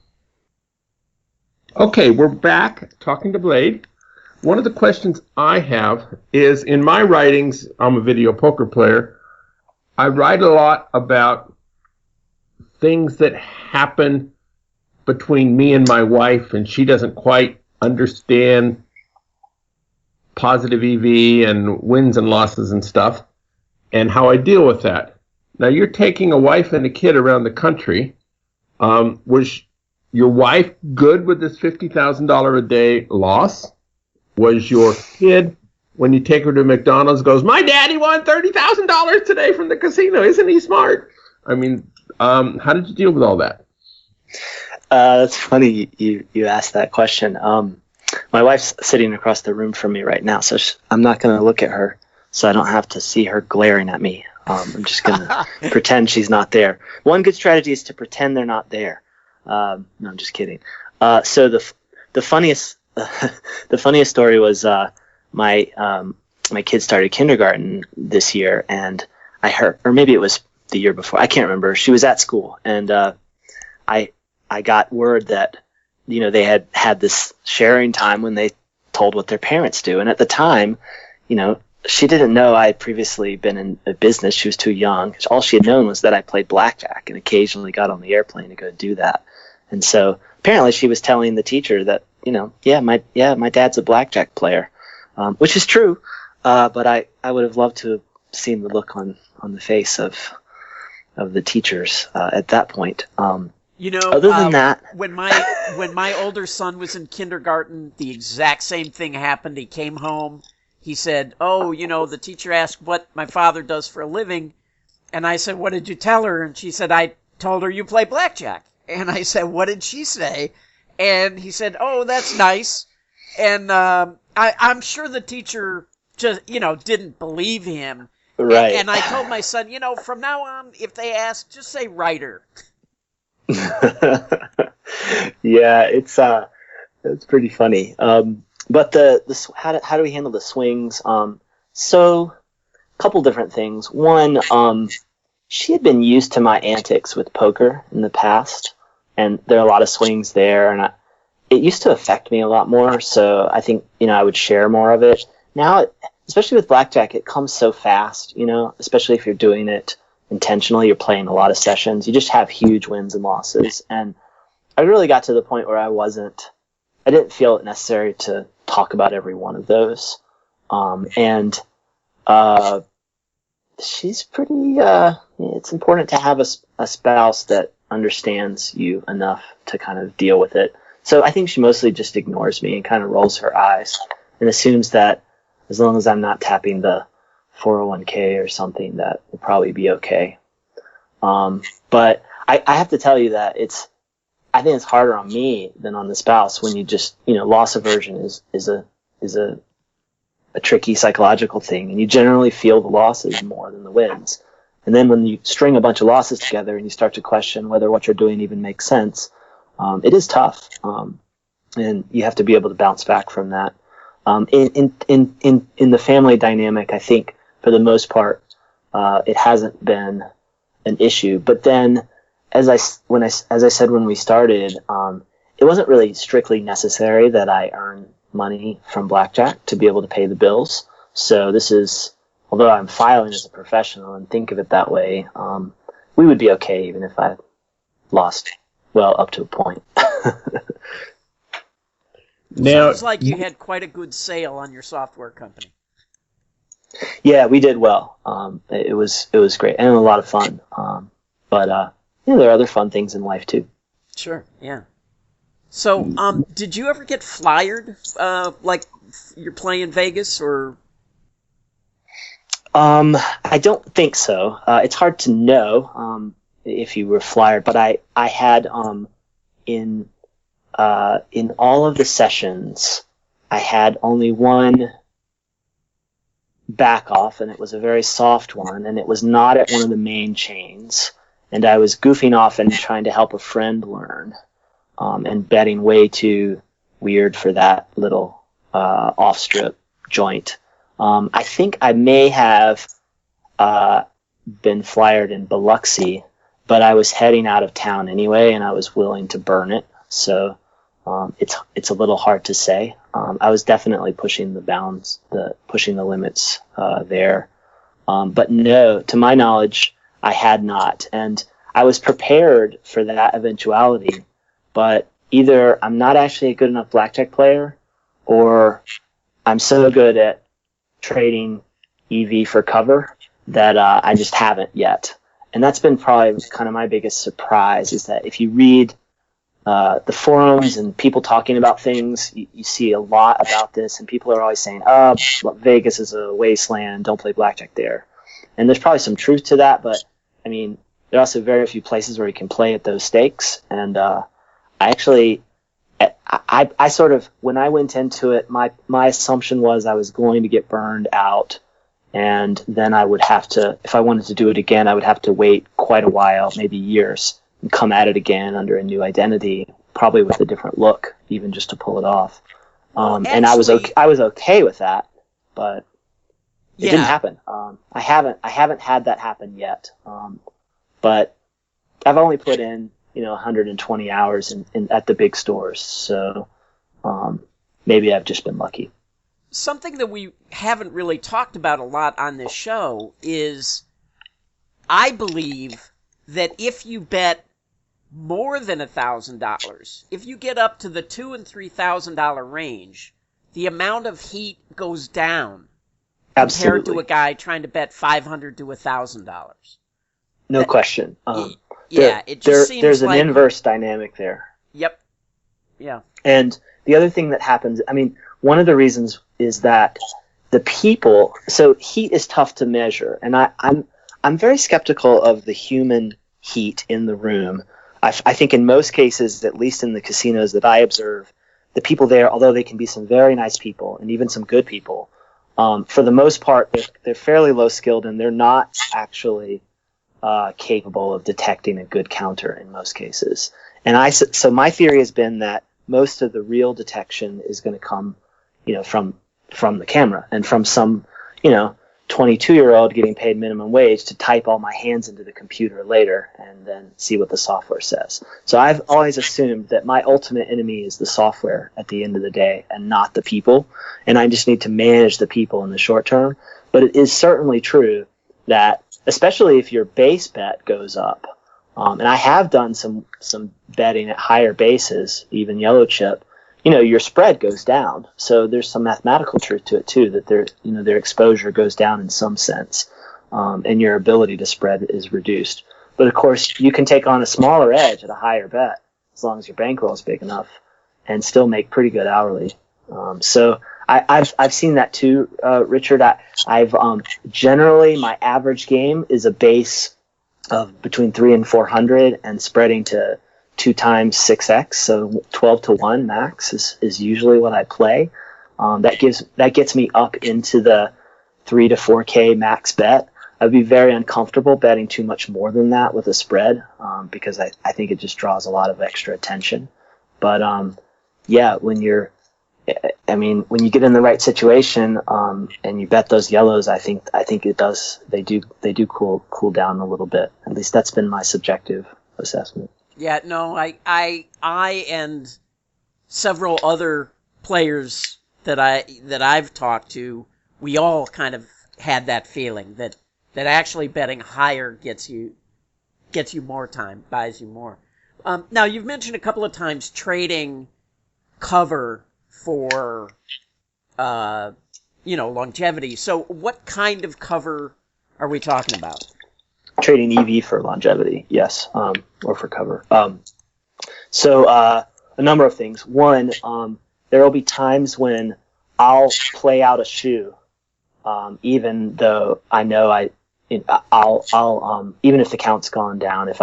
S2: Okay, we're back talking to Blade. One of the questions I have is, in my writings, I'm a video poker player, I write a lot about things that happen between me and my wife, and she doesn't quite understand positive EV and wins and losses and stuff, and how I deal with that. Now, you're taking a wife and a kid around the country. Was your wife good with this $50,000 a day loss? Was your kid, when you take her to McDonald's, goes, "My daddy won $30,000 today from the casino. Isn't he smart?" I mean, how did you deal with all that?
S4: That's funny you asked that question. My wife's sitting across the room from me right now, so I'm not going to look at her so I don't have to see her glaring at me. I'm just going to pretend she's not there. One good strategy is to pretend they're not there. No, I'm just kidding. So the funniest the funniest story was my kid started kindergarten this year, and I heard, or maybe it was the year before, I can't remember. She was at school, and I got word that, you know, they had this sharing time when they told what their parents do. And at the time, you know, she didn't know I had previously been in a business. She was too young. All she had known was that I played blackjack and occasionally got on the airplane to go do that. And so apparently she was telling the teacher that, you know, my dad's a blackjack player, which is true. But I would have loved to have seen the look on the face of the teachers at that point.
S3: You know,
S4: other than that,
S3: when my older son was in kindergarten, the exact same thing happened. He came home. He said, "Oh, you know, the teacher asked what my father does for a living." And I said, "What did you tell her?" And she said, "I told her you play blackjack." And I said, "What did she say?" And he said, "Oh, that's nice." And I'm sure the teacher just, you know, didn't believe him.
S4: Right.
S3: And I told my son, you know, from now on, if they ask, just say writer.
S4: Yeah, it's pretty funny. But how do we handle the swings? So a couple different things. One, she had been used to my antics with poker in the past, and there are a lot of swings there, and it used to affect me a lot more. So I think, you know, I would share more of it. Now, especially with blackjack, it comes so fast. You know, especially if you're doing it intentionally, you're playing a lot of sessions, you just have huge wins and losses. And I really got to the point where I didn't feel it necessary to talk about every one of those. And she's pretty, it's important to have a spouse that understands you enough to kind of deal with it. So I think she mostly just ignores me and kind of rolls her eyes and assumes that as long as I'm not tapping the 401k or something, that will probably be okay. But I have to tell you that I think it's harder on me than on the spouse when you just, you know, loss aversion is a tricky psychological thing, and you generally feel the losses more than the wins. And then when you string a bunch of losses together and you start to question whether what you're doing even makes sense, it is tough. And you have to be able to bounce back from that. In the family dynamic, I think for the most part, it hasn't been an issue. But then, as I said when we started, it wasn't really strictly necessary that I earn money from blackjack to be able to pay the bills. So this is, although I'm filing as a professional and think of it that way, we would be okay even if I lost, well, up to a point.
S2: Now,
S3: sounds like you had quite a good sale on your software company.
S4: Yeah, we did well. It was great and a lot of fun. But there are other fun things in life too.
S3: Sure, yeah. So, did you ever get flyered, like you're playing Vegas, or?
S4: I don't think so. It's hard to know if you were flyered, but I had in all of the sessions, I had only one back off, and it was a very soft one, and it was not at one of the main chains. And I was goofing off and trying to help a friend learn, and betting way too weird for that little off-strip joint. I think I may have been flyered in Biloxi, but I was heading out of town anyway, and I was willing to burn it. So it's a little hard to say. I was definitely pushing the bounds, pushing the limits there. But no, to my knowledge, I had not. And I was prepared for that eventuality, but either I'm not actually a good enough blackjack player, or I'm so good at trading EV for cover that I just haven't yet. And that's been probably kind of my biggest surprise, is that if you read the forums and people talking about things, you see a lot about this, and people are always saying, Vegas is a wasteland, don't play blackjack there. And there's probably some truth to that, but I mean, there are also very few places where you can play at those stakes. And I sort of, when I went into it, my assumption was I was going to get burned out, and then I would have to, if I wanted to do it again, I would have to wait quite a while, maybe years, and come at it again under a new identity, probably with a different look, even just to pull it off. And I was okay with that, but it didn't happen. I haven't had that happen yet. But I've only put in 120 hours at the big stores, so maybe I've just been lucky.
S3: Something that we haven't really talked about a lot on this show is, I believe that if you bet more than $1,000, if you get up to the $2,000 and $3,000 range, the amount of heat goes down.
S4: Absolutely.
S3: Compared to a guy trying to bet $500 to $1,000.
S4: No question.
S3: It just seems
S4: there's
S3: like
S4: an inverse dynamic there.
S3: Yep. Yeah.
S4: And the other thing that happens, I mean, one of the reasons is that the people. So heat is tough to measure, and I'm very skeptical of the human heat in the room. I think in most cases, at least in the casinos that I observe, the people there, although they can be some very nice people and even some good people, for the most part, they're fairly low skilled, and they're not actually capable of detecting a good counter in most cases. And so my theory has been that most of the real detection is going to come, from the camera and from some, 22-year-old getting paid minimum wage to type all my hands into the computer later and then see what the software says. So I've always assumed that my ultimate enemy is the software at the end of the day and not the people, and I just need to manage the people in the short term. But it is certainly true that, especially if your base bet goes up, and I have done some betting at higher bases, even yellow chip, your spread goes down. So there's some mathematical truth to it too, that their exposure goes down in some sense, and your ability to spread is reduced. But of course, you can take on a smaller edge at a higher bet as long as your bankroll is big enough, and still make pretty good hourly. So I've seen that too, Richard. I've generally, my average game is a base of between 300 and 400 and spreading to 2 times 6x, so 12 to 1 max is usually what I play. That gets me up into the 3 to 4K max bet. I'd be very uncomfortable betting too much more than that with a spread, because I think it just draws a lot of extra attention. But when you get in the right situation and you bet those yellows, I think it does. They do cool down a little bit. At least that's been my subjective assessment.
S3: Yeah, no, I and several other players that I've talked to, we all kind of had that feeling that actually betting higher gets you more time, buys you more. Now, you've mentioned a couple of times trading cover for longevity. So what kind of cover are we talking about?
S4: trading EV for longevity, yes, or for cover. So a number of things. One, there will be times when I'll play out a shoe, even though I know I'll even if the count's gone down, if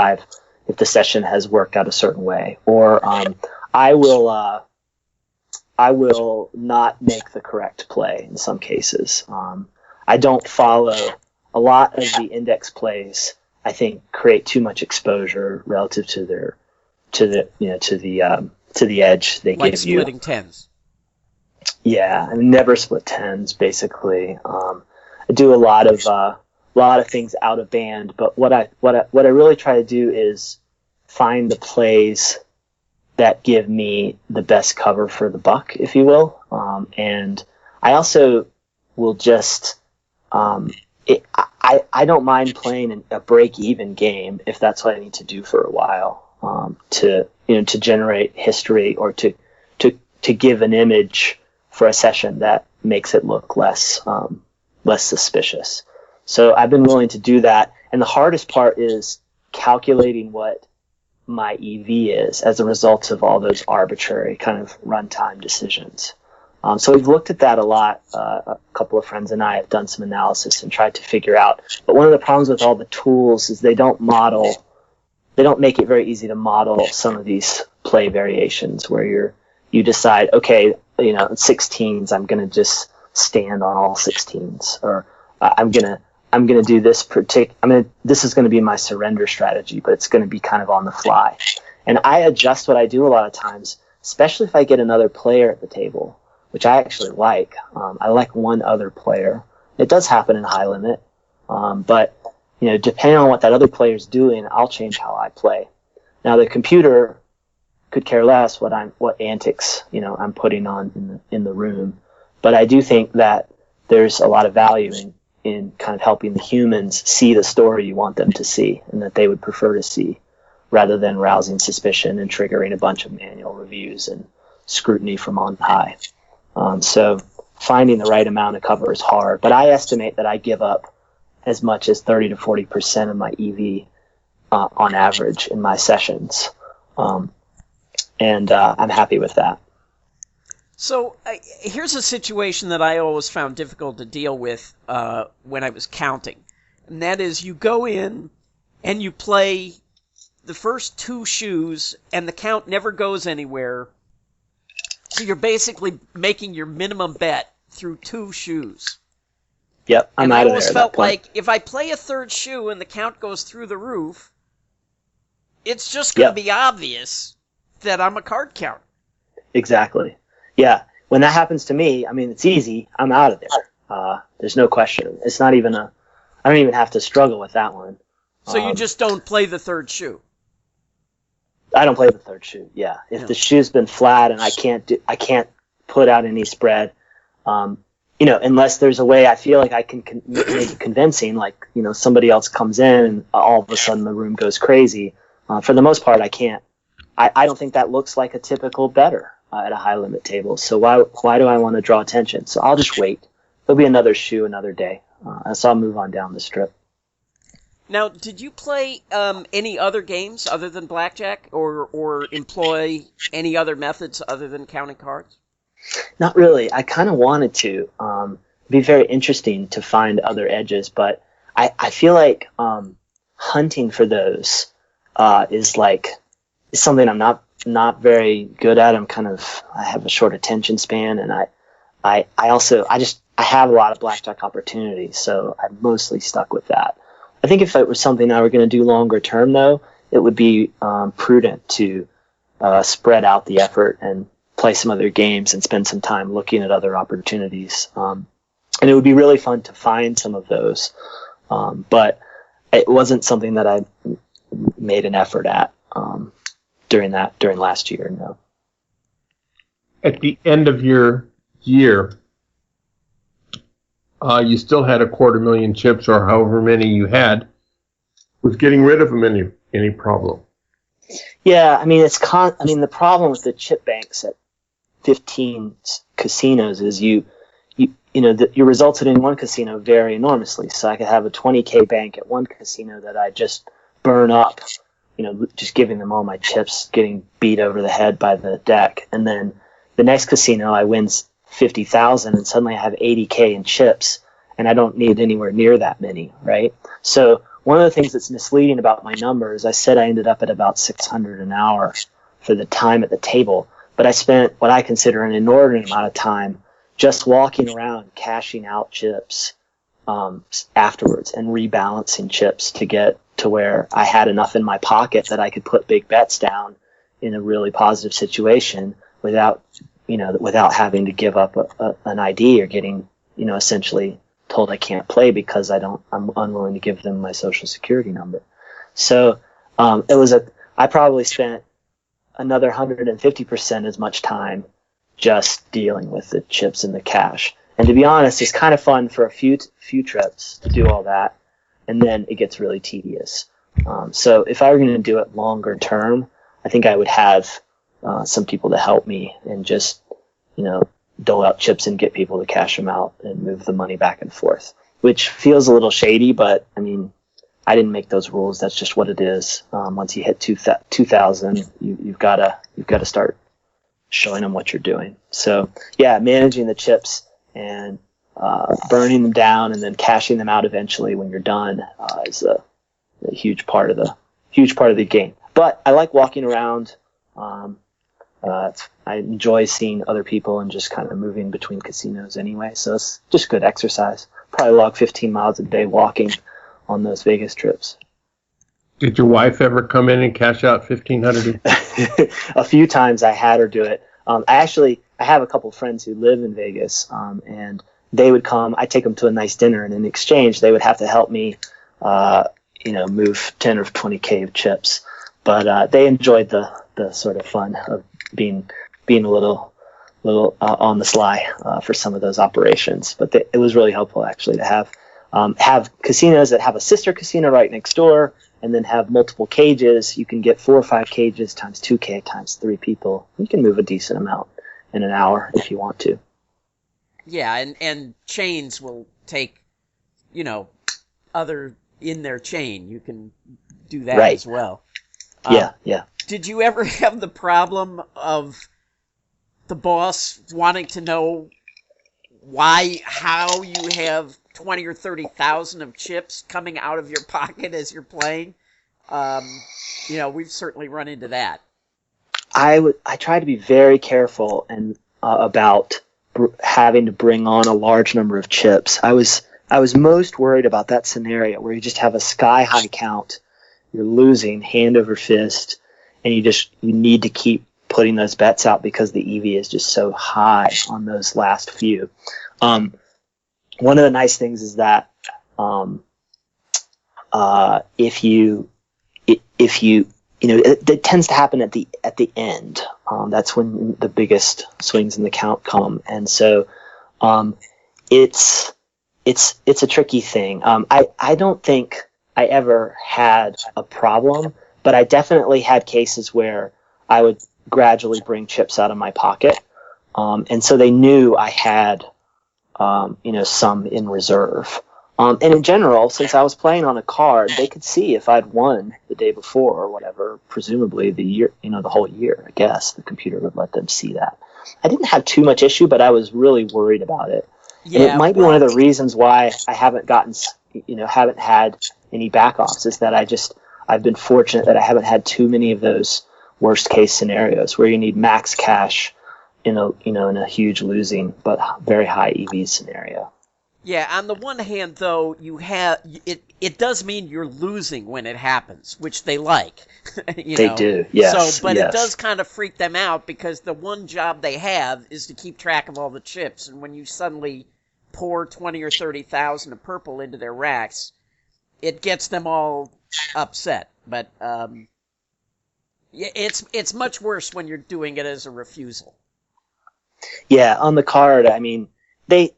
S4: the session has worked out a certain way, or I will not make the correct play in some cases. I don't follow a lot of the index plays. I think create too much exposure relative to the edge they
S3: like
S4: give you.
S3: splitting tens.
S4: Yeah, I never split tens basically. I do a lot of things out of band, but what I really try to do is find the plays that give me the best cover for the buck, if you will. And I also will just I don't mind playing a break-even game if that's what I need to do for a while, to generate history or to give an image for a session that makes it look less suspicious. So I've been willing to do that, and the hardest part is calculating what my EV is as a result of all those arbitrary kind of runtime decisions. So we've looked at that a lot. A couple of friends and I have done some analysis and tried to figure out. But one of the problems with all the tools is they don't make it very easy to model some of these play variations where you decide, okay, 16s, I'm going to just stand on all 16s, or I'm going to do this this is going to be my surrender strategy, but it's going to be kind of on the fly. And I adjust what I do a lot of times, especially if I get another player at the table, which I actually like. I like one other player. It does happen in high limit, but depending on what that other player is doing, I'll change how I play. Now the computer could care less what antics I'm putting on in the room, but I do think that there's a lot of value in kind of helping the humans see the story you want them to see and that they would prefer to see, rather than rousing suspicion and triggering a bunch of manual reviews and scrutiny from on high. So finding the right amount of cover is hard, but I estimate that I give up as much as 30 to 40% of my EV on average in my sessions, and I'm happy with that.
S3: So here's a situation that I always found difficult to deal with when I was counting, and that is you go in and you play the first two shoes, and the count never goes anywhere. So you're basically making your minimum bet through two shoes.
S4: Yep, I'm out of there.
S3: I always felt like if I play a third shoe and the count goes through the roof, it's just going to be obvious that I'm a card counter.
S4: Exactly. Yeah, when that happens to me, it's easy. I'm out of there. There's no question. It's not even I don't even have to struggle with that one.
S3: So you just don't play the third shoe?
S4: I don't play the third shoe. Yeah, if the shoe's been flat and I can't put out any spread, unless there's a way I feel like I can make it convincing, like somebody else comes in and all of a sudden the room goes crazy. For the most part, I can't. I don't think that looks like a typical bettor at a high limit table. So why do I want to draw attention? So I'll just wait. There'll be another shoe another day. So I'll move on down the strip.
S3: Now, did you play any other games other than Blackjack, or employ any other methods other than counting cards?
S4: Not really. I kind of wanted to. It'd be very interesting to find other edges, but I feel like hunting for those is something I'm not very good at. I have a short attention span, and I have a lot of Blackjack opportunities, so I'm mostly stuck with that. I think if it was something I were going to do longer term, though, it would be prudent to spread out the effort and play some other games and spend some time looking at other opportunities. And it would be really fun to find some of those, but it wasn't something that I made an effort at during last year. No.
S2: At the end of your year, you still had 250,000 chips, or however many you had. Was getting rid of them any problem?
S4: Yeah, the problem with the chip banks at 15 casinos is your results in one casino vary enormously. So I could have a 20K bank at one casino that I just burn up, just giving them all my chips, getting beat over the head by the deck. And then the next casino I win 50,000 and suddenly I have 80K in chips and I don't need anywhere near that many, right? So one of the things that's misleading about my numbers, I said I ended up at about 600 an hour for the time at the table, but I spent what I consider an inordinate amount of time just walking around cashing out chips afterwards and rebalancing chips to get to where I had enough in my pocket that I could put big bets down in a really positive situation without having to give up an ID or getting, essentially told I can't play because I'm unwilling to give them my social security number. So I probably spent another 150% as much time just dealing with the chips and the cash. And to be honest, it's kind of fun for a few trips to do all that, and then it gets really tedious. So if I were going to do it longer term, I think I would have some people to help me and just, dole out chips and get people to cash them out and move the money back and forth, which feels a little shady, but I mean, I didn't make those rules. That's just what it is. Once you hit 2,000, you've got to start showing them what you're doing. So yeah, managing the chips and burning them down and then cashing them out eventually when you're done is a huge part of the game. But I like walking around. I enjoy seeing other people and just kind of moving between casinos anyway. So it's just good exercise. Probably log 15 miles a day walking on those Vegas trips.
S2: Did your wife ever come in and cash out 1,500?
S4: A few times I had her do it. I have a couple of friends who live in Vegas, and they would come. I take them to a nice dinner, and in exchange, they would have to help me, move 10 or 20K of chips. But they enjoyed the sort of fun of being a little on the sly for some of those operations. But it was really helpful actually to have casinos that have a sister casino right next door, and then have multiple cages. You can get 4 or 5 cages times 2K times 3 people. You can move a decent amount in an hour if you want to.
S3: Yeah, and chains will take, other in their chain. You can do that
S4: right.
S3: as well.
S4: Yeah.
S3: Did you ever have the problem of the boss wanting to know how you have 20 or 30,000 of chips coming out of your pocket as you're playing? We've certainly run into that.
S4: I try to be very careful and about having to bring on a large number of chips. I was most worried about that scenario where you just have a sky high count, you're losing hand over fist, and you need to keep putting those bets out because the EV is just so high on those last few. One of the nice things is that it tends to happen at the end. That's when the biggest swings in the count come, and so it's a tricky thing. I don't think I ever had a problem, but I definitely had cases where I would gradually bring chips out of my pocket, and so they knew I had some in reserve. And in general, since I was playing on a card, they could see if I'd won the day before or whatever, presumably the whole year, I guess. The computer would let them see that. I didn't have too much issue, but I was really worried about it. Yeah, and it might be one of the reasons why I haven't haven't had any backoffs, is that I've been fortunate that I haven't had too many of those worst case scenarios where you need max cash in a huge losing but very high EV scenario.
S3: Yeah, on the one hand, though, it does mean you're losing when it happens, which they like.
S4: They do, yes.
S3: But it does kind of freak them out because the one job they have is to keep track of all the chips, and when you suddenly pour 20 or 30,000 of purple into their racks, it gets them all upset. But it's much worse when you're doing it as a refusal.
S4: Yeah, on the card, I mean, they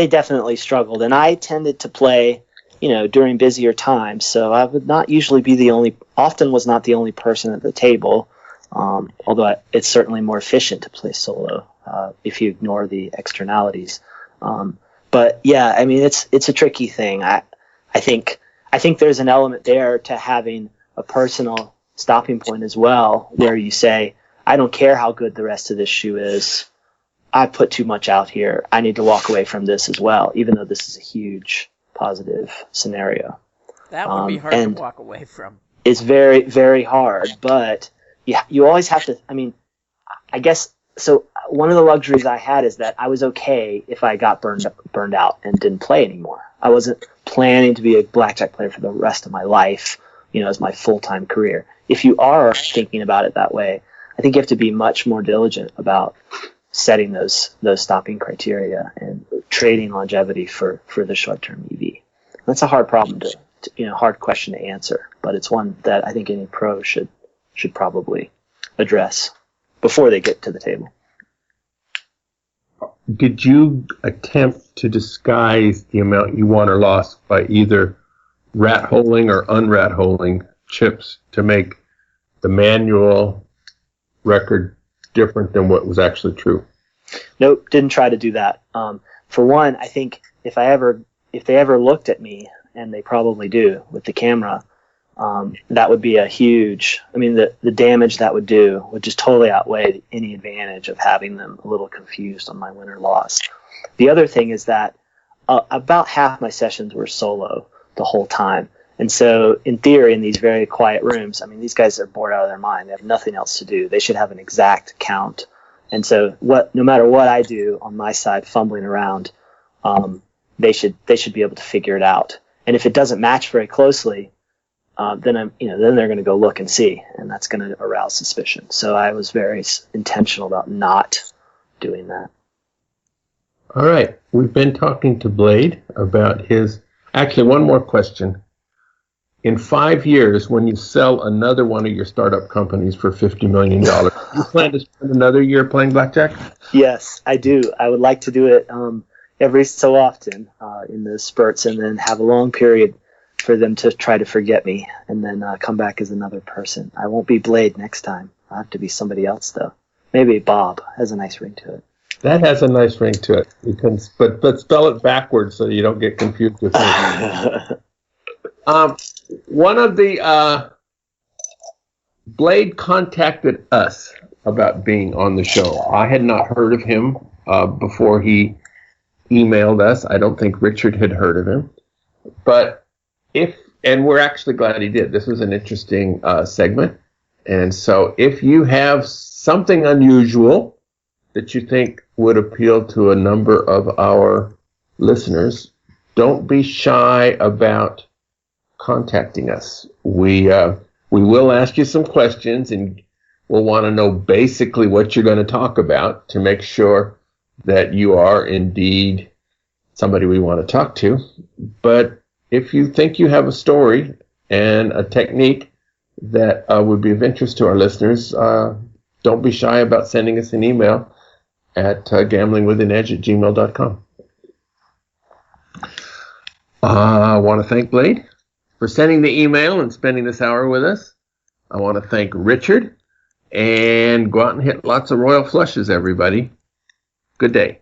S4: definitely struggled, and I tended to play, during busier times, so I would not usually be often was not the only person at the table, although it's certainly more efficient to play solo if you ignore the externalities. But yeah, I mean, it's a tricky thing. I think there's an element there to having a personal stopping point as well, where you say, I don't care how good the rest of this shoe is. I put too much out here. I need to walk away from this as well, even though this is a huge positive scenario.
S3: That would be hard to walk away from.
S4: It's very, very hard, but yeah, you always have to, I mean, I guess, so one of the luxuries I had is that I was okay if I got burned out and didn't play anymore. I wasn't planning to be a blackjack player for the rest of my life, as my full-time career. If you are thinking about it that way, I think you have to be much more diligent about setting those stopping criteria and trading longevity for the short-term EV. That's a hard problem hard question to answer, but it's one that I think any pro should probably address before they get to the table.
S2: Did you attempt to disguise the amount you won or lost by either rat-holing or un-rat-holing chips to make the manual record different than what was actually true?
S4: Nope, didn't try to do that. For one, I think if they ever looked at me, and they probably do with the camera, that would be a huge, the damage that would do would just totally outweigh any advantage of having them a little confused on my win or loss. The other thing is that about half my sessions were solo the whole time. And so in theory, in these very quiet rooms, these guys are bored out of their mind. They have nothing else to do. They should have an exact count. And so no matter what I do on my side, fumbling around, they should be able to figure it out. And if it doesn't match very closely, then they're going to go look and see, and that's going to arouse suspicion. So I was very intentional about not doing that.
S2: All right, we've been talking to Blade about his. Actually, one more question. In 5 years, when you sell another one of your startup companies for $50 million, do you plan to spend another year playing blackjack?
S4: Yes, I do. I would like to do it every so often in the spurts, and then have a long period for them to try to forget me, and then come back as another person. I won't be Blade next time. I'll have to be somebody else, though. Maybe Bob has a nice ring to it.
S2: That has a nice ring to it. You can, but spell it backwards so you don't get confused with it. One of the Blade contacted us about being on the show. I had not heard of him before he emailed us. I don't think Richard had heard of him, and we're actually glad he did. This was an interesting segment, and so if you have something unusual that you think would appeal to a number of our listeners, don't be shy about contacting us. We will ask you some questions, and we'll want to know basically what you're going to talk about to make sure that you are indeed somebody we want to talk to. But if you think you have a story and a technique that would be of interest to our listeners, don't be shy about sending us an email at gamblingwithanedge@gmail.com. I want to thank Blade for sending the email and spending this hour with us. I want to thank Richard, and go out and hit lots of royal flushes, everybody. Good day.